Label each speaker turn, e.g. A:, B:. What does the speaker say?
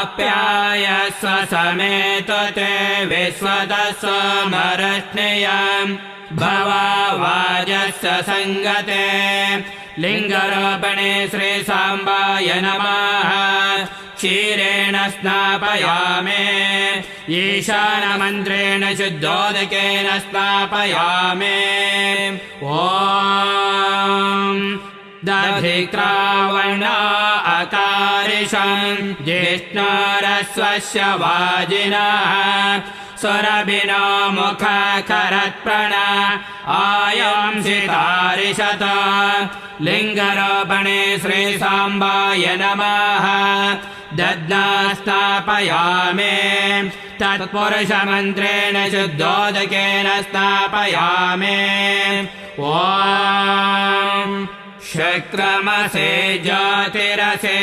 A: आप्यायस्व समेत ते विश्वतस्वमरश्नियम् भवावाजस्य सङ्गते लिङ्गरोपणे श्रीसाम्बाय नमः क्षीरेण स्नापयामे ईशानमन्त्रेण शुद्धोदकेन स्नापयामे ॐ दधिक्रावणा अकारिषम् जिष्णुरस्वस्य वाजिनः सुरभिनो मुखकरत्प्रण आयंसितारिषत लिङ्गरोपणे श्रीसाम्बाय नमः दध्नास्तापयामे तत्पुरुषमन्त्रेण शुद्धोदकेन स्नापयामे ॐ शुक्रमसे ज्योतिरसे